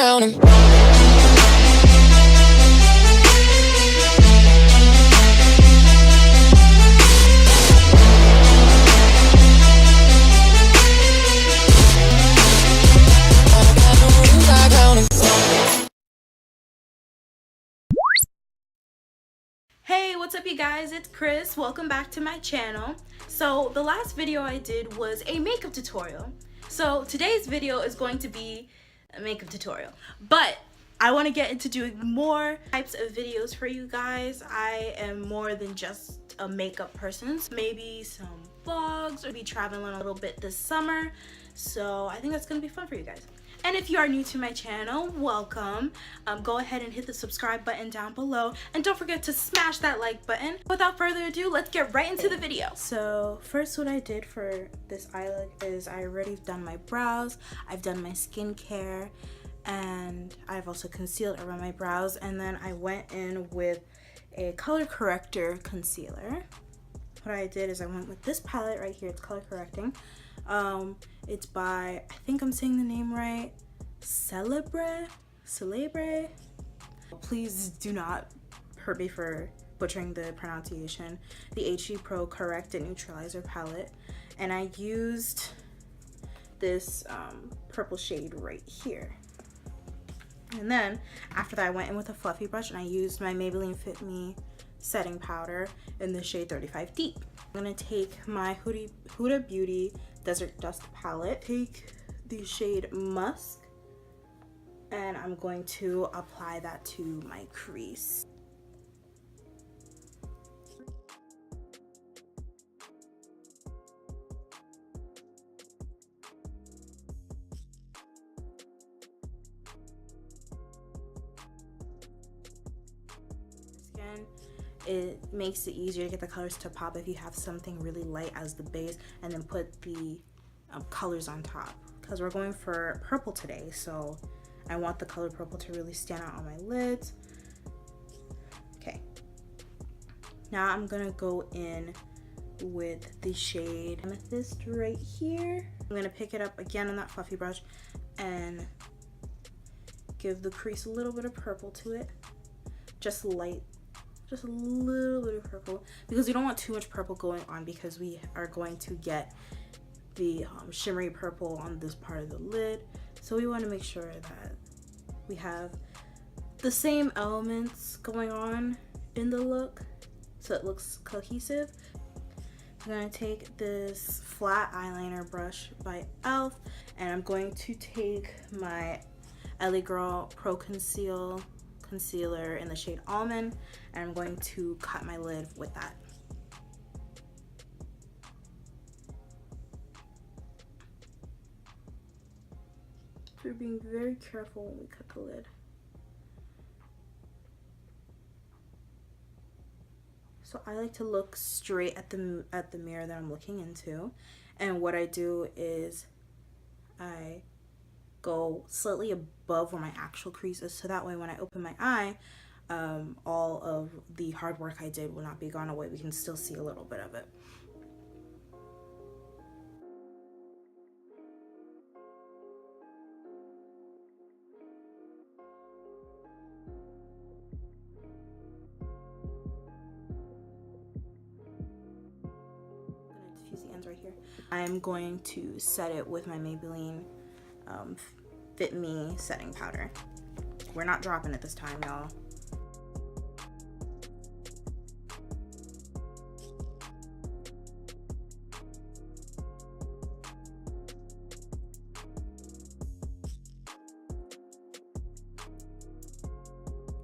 count 'em. Hey, what's up you guys? It's Chris. Welcome back to my channel. So the last video I did was a makeup tutorial. So today's video is going to be a makeup tutorial. But I want to get into doing more types of videos for you guys. I am more than just a makeup person. Maybe some vlogs, or be traveling a little bit this summer. So I think that's going to be fun for you guys. And if you are new to my channel, welcome. Go ahead and hit the subscribe button down below. And don't forget to smash that like button. Without further ado, let's get right into the video. So first, what I did for this eye look is I already done my brows. I've done my skincare. And I've also concealed around my brows. And then I went in with a color corrector concealer. What I did is I went with this palette right here. It's color correcting. It's by, I think I'm saying the name right, Celebre. Please do not hurt me for butchering the pronunciation. The HD Pro Correct and Neutralizer palette, and I used this purple shade right here. And then after that, I went in with a fluffy brush and I used my Maybelline Fit Me setting powder in the shade 35 Deep. I'm gonna take my Huda Beauty Desert Dust palette, take the shade Musk, and I'm going to apply that to my crease. Again, it makes it easier to get the colors to pop if you have something really light as the base and then put the colors on top, because we're going for purple today, so I want the color purple to really stand out on my lids. Okay, now I'm gonna go in with the shade Amethyst right here. I'm gonna pick it up again on that fluffy brush and give the crease a little bit of purple to it, just light. Just a little bit of purple, because we don't want too much purple going on, because we are going to get the shimmery purple on this part of the lid. So we want to make sure that we have the same elements going on in the look so it looks cohesive. I'm going to take this flat eyeliner brush by e.l.f. and I'm going to take my LA Girl Pro Concealer in the shade Almond, and I'm going to cut my lid with that. So we're being very careful when we cut the lid. So I like to look straight at the mirror that I'm looking into, and what I do is I go slightly above where my actual crease is, so that way when I open my eye, all of the hard work I did will not be gone away. We can still see a little bit of it. I'm gonna diffuse the ends right here. I'm going to set it with my Maybelline Fit Me setting powder. We're not dropping it this time, y'all.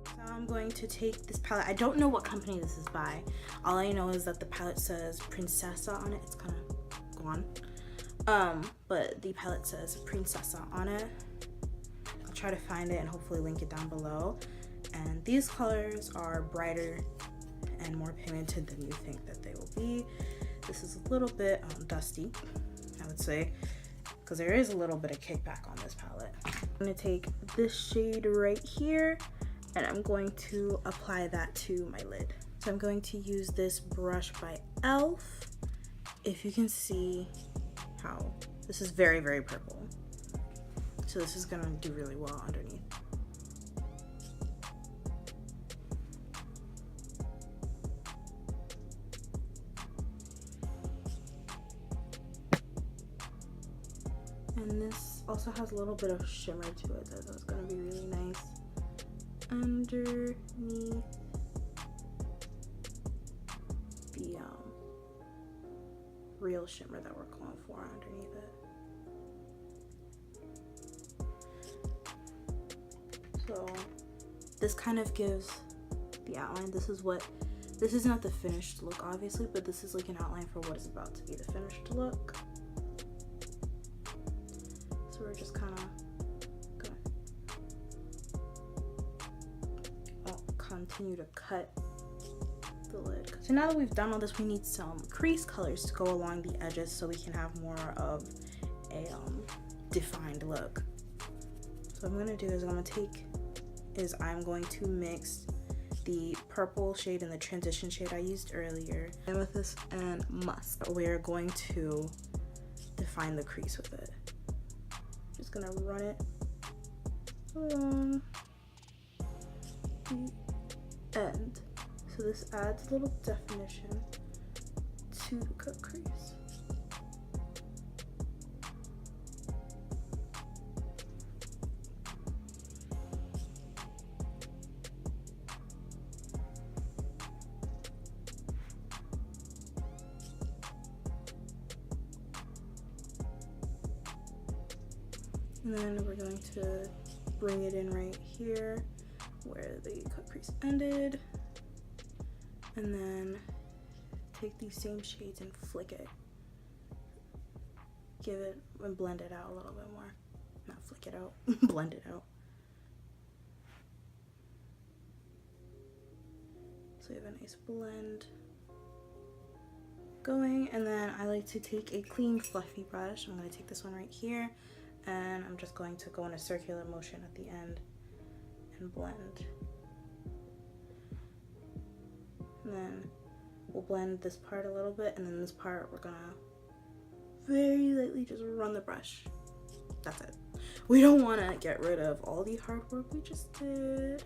So I'm going to take this palette. I don't know what company this is by. All I know is that the palette says Princessa on it. It's kind of gone. But the palette says Princessa on it. I'll try to find it and hopefully link it down below. And these colors are brighter and more pigmented than you think that they will be. This is a little bit dusty, I would say, because there is a little bit of kickback on this palette. I'm going to take this shade right here and I'm going to apply that to my lid. So I'm going to use this brush by e.l.f. If you can see how this is very, very purple. So this is gonna do really well underneath. And this also has a little bit of shimmer to it, so it's gonna be really nice underneath the real shimmer that we're going for underneath it. So this kind of gives the outline. This is not the finished look, obviously, but this is like an outline for what is about to be the finished look. So we're just kind of gonna continue to cut the lid. So now that we've done all this, we need some crease colors to go along the edges so we can have more of a defined look. So what I'm gonna do is I'm going to mix the purple shade and the transition shade I used earlier, amethyst and musk. We're going to define the crease with it. Just gonna run it along the end. So this adds a little definition to the cut crease. And then we're going to bring it in right here where the cut crease ended. And then take these same shades and flick it. Give it and blend it out a little bit more. Not flick it out, blend it out. So you have a nice blend going. And then I like to take a clean fluffy brush. I'm gonna take this one right here. And I'm just going to go in a circular motion at the end and blend. And then we'll blend this part a little bit, and then this part we're gonna very lightly just run the brush. That's it. We don't want to get rid of all the hard work we just did.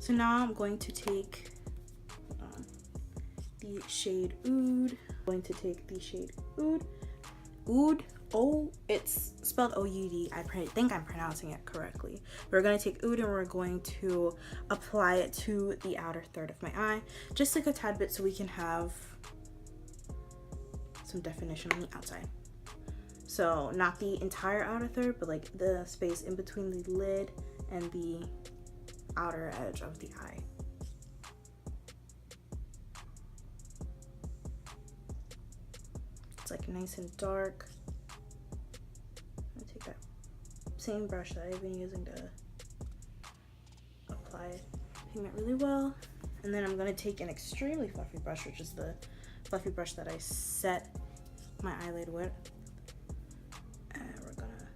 So now I'm going to take the shade Oud. I'm going to take the shade Oud. Oh, it's spelled O-U-D. I think I'm pronouncing it correctly. We're going to take Oud and we're going to apply it to the outer third of my eye, just like a tad bit, so we can have some definition on the outside. So not the entire outer third, but like the space in between the lid and the outer edge of the eye. It's like nice and dark. I'm gonna take that same brush that I've been using to apply pigment really well. And then I'm gonna take an extremely fluffy brush, which is the fluffy brush that I set my eyelid with. And we're gonna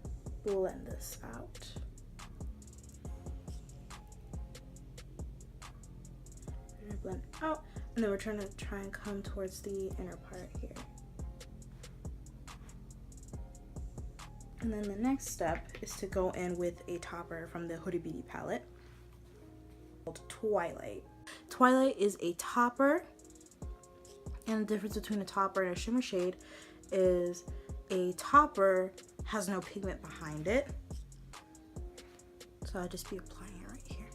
blend this out. We're gonna blend out, and then we're trying to come towards the inner part here. And then the next step is to go in with a topper from the Huda Beauty palette called Twilight. Twilight is a topper, and the difference between a topper and a shimmer shade is a topper has no pigment behind it. So I'll just be applying it right here.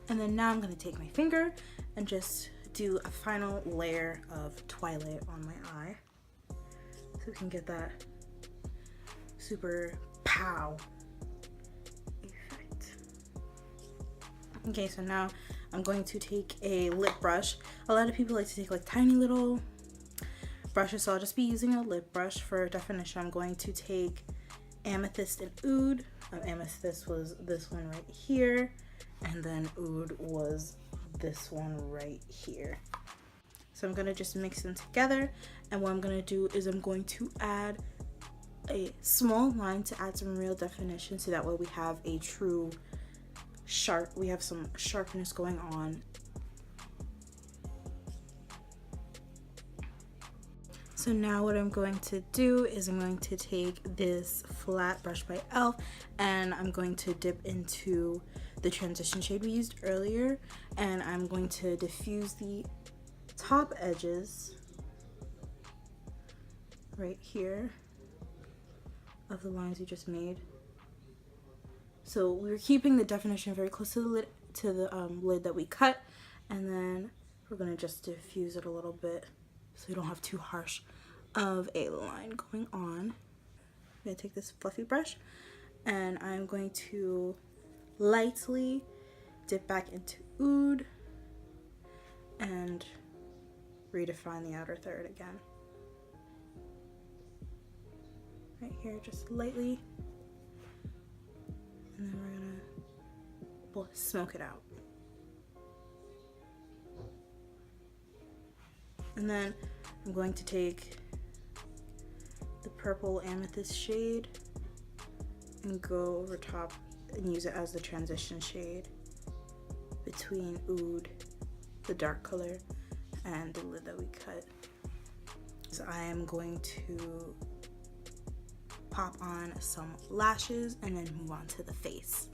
And then now I'm gonna take my finger and just do a final layer of Twilight on my eye, so we can get that super pow effect. Okay, so now I'm going to take a lip brush. A lot of people like to take like tiny little brushes, so I'll just be using a lip brush for definition. I'm going to take Amethyst and Oud. Amethyst was this one right here, and then Oud was this one right here. So I'm gonna just mix them together, and what I'm gonna do is I'm going to add a small line to add some real definition, so that way we have a true we have some sharpness going on. So now what I'm going to do is I'm going to take this flat brush by e.l.f. and I'm going to dip into the transition shade we used earlier, and I'm going to diffuse the top edges right here of the lines you just made. So we're keeping the definition very close to the lid that we cut, and then we're gonna just diffuse it a little bit so we don't have too harsh of a line going on. I'm gonna take this fluffy brush and I'm going to lightly dip back into Oud and redefine the outer third again. Right here, just lightly. And then we're gonna smoke it out. And then I'm going to take the purple amethyst shade and go over top and use it as the transition shade between Oud, the dark color, and the lid that we cut. So I am going to pop on some lashes and then move on to the face.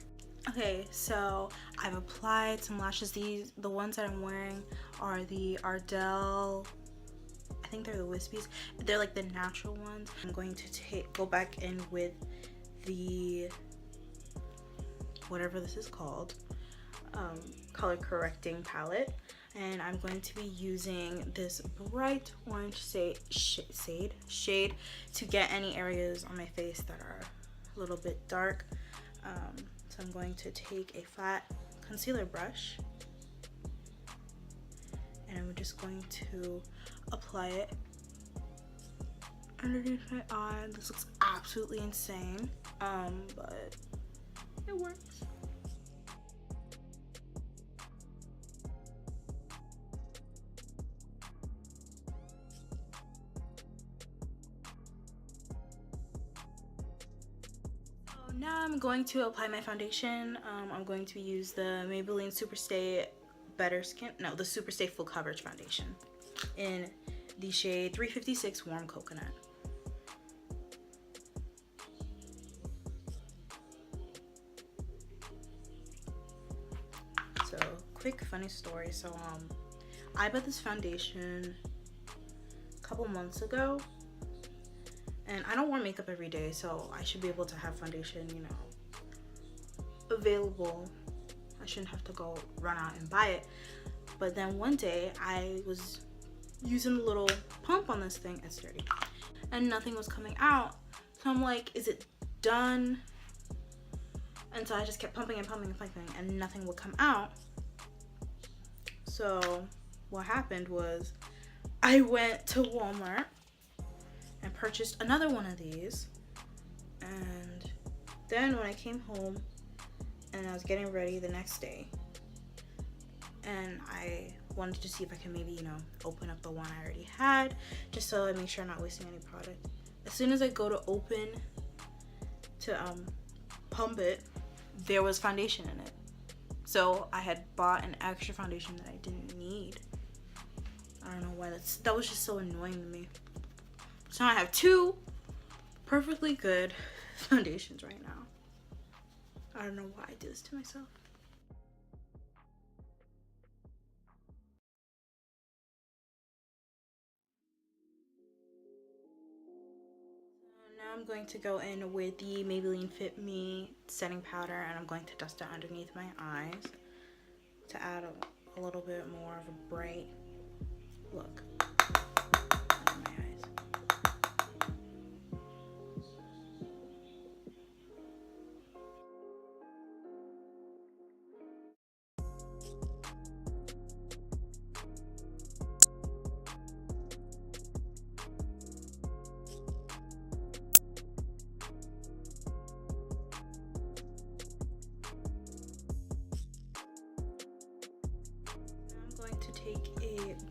Okay, so I've applied some lashes. The ones that I'm wearing are the Ardell, I think they're the wispies. They're like the natural ones. I'm going to go back in with the, whatever this is called, color correcting palette, and I'm going to be using this bright orange shade to get any areas on my face that are a little bit dark. So I'm going to take a flat concealer brush and I'm just going to apply it underneath my eye. This looks absolutely insane, but it works. Now I'm going to apply my foundation. I'm going to use the Maybelline Superstay the Superstay Full Coverage Foundation in the shade 356 Warm Coconut. So, quick funny story. So, I bought this foundation a couple months ago. And I don't wear makeup every day, so I should be able to have foundation, you know, available. I shouldn't have to go run out and buy it. But then one day I was using the little pump on this thing, it's dirty, and nothing was coming out. So I'm like, is it done? And so I just kept pumping and pumping and pumping, and nothing would come out. So what happened was I went to Walmart and purchased another one of these, and then when I came home and I was getting ready the next day and I wanted to see if I could maybe, you know, open up the one I already had just so I make sure I'm not wasting any product. As soon as I go to open to pump it, there was foundation in it. So I had bought an extra foundation that I didn't need. I don't know why that was just so annoying to me. So now I have two perfectly good foundations right now. I don't know why I did this to myself. So now I'm going to go in with the Maybelline Fit Me setting powder, and I'm going to dust it underneath my eyes to add a little bit more of a bright look.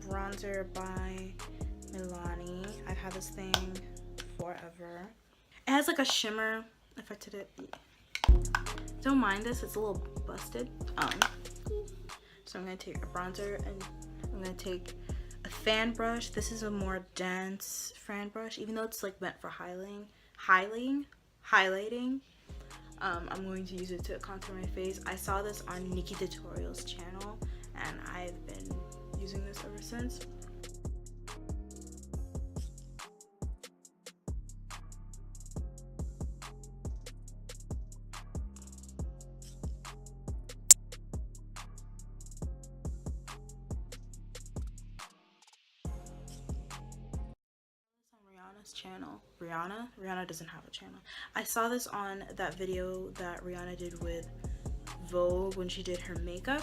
Bronzer by Milani. I've had this thing forever. It has like a shimmer effect to it. Don't mind this, it's a little busted. So I'm gonna take a bronzer and I'm gonna take a fan brush. This is a more dense fan brush, even though it's like meant for highlighting. I'm going to use it to contour my face. I saw this on Nikki Tutorials channel and I've been using this ever since. Channel. Rihanna doesn't have a channel. I saw this on that video that Rihanna did with Vogue when she did her makeup,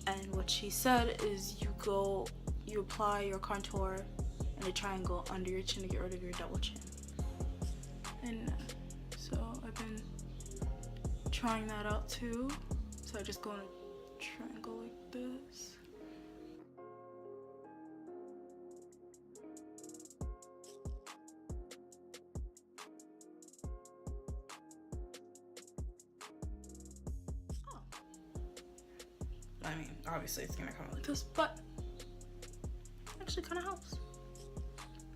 and what she said is you apply your contour in a triangle under your chin to get rid of your double chin. And so I've been trying that out too. So I just go in a triangle like this. I mean, obviously it's gonna come out like this, but actually kind of helps.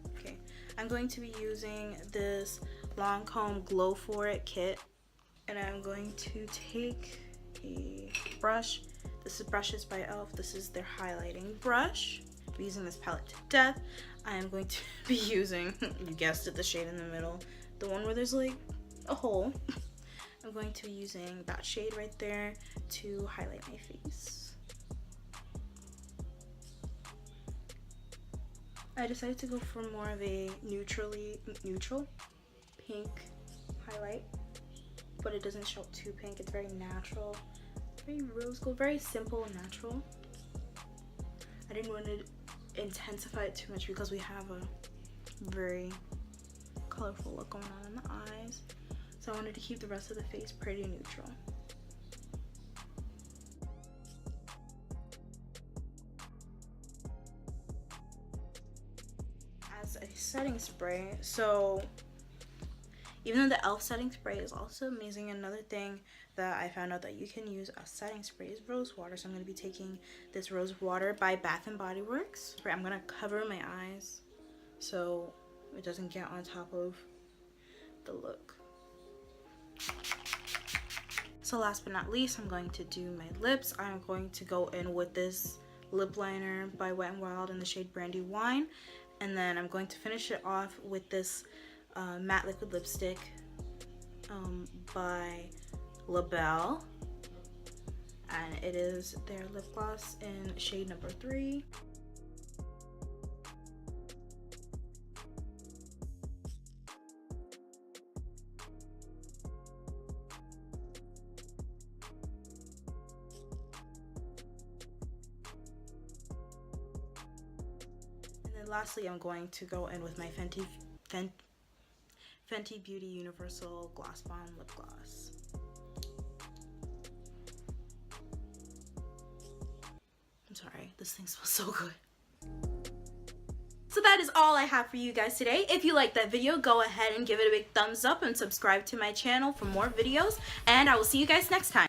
Okay, I'm going to be using this Lancôme Glow For It kit, and I'm going to take a brush. This is brushes by e.l.f. This is their highlighting brush. I'm using this palette to death. I am going to be using, you guessed it, the shade in the middle, the one where there's like a hole. I'm going to be using that shade right there to highlight my face. I decided to go for more of a neutral pink highlight, but it doesn't show too pink. It's very natural, very rose gold, very simple and natural. I didn't want to intensify it too much because we have a very colorful look going on in the eyes. So I wanted to keep the rest of the face pretty neutral. As a setting spray, so even though the e.l.f. setting spray is also amazing, another thing that I found out that you can use as setting spray is rose water. So I'm going to be taking this rose water by Bath & Body Works. I'm going to cover my eyes so it doesn't get on top of the look. So last but not least, I'm going to do my lips. I'm going to go in with this lip liner by Wet n Wild in the shade Brandy Wine, and then I'm going to finish it off with this matte liquid lipstick by Belle, and it is their lip gloss in shade number 3. Lastly, I'm going to go in with my Fenty Beauty Universal Gloss Bomb Lip Gloss. I'm sorry, this thing smells so good. So that is all I have for you guys today. If you liked that video, go ahead and give it a big thumbs up and subscribe to my channel for more videos. And I will see you guys next time.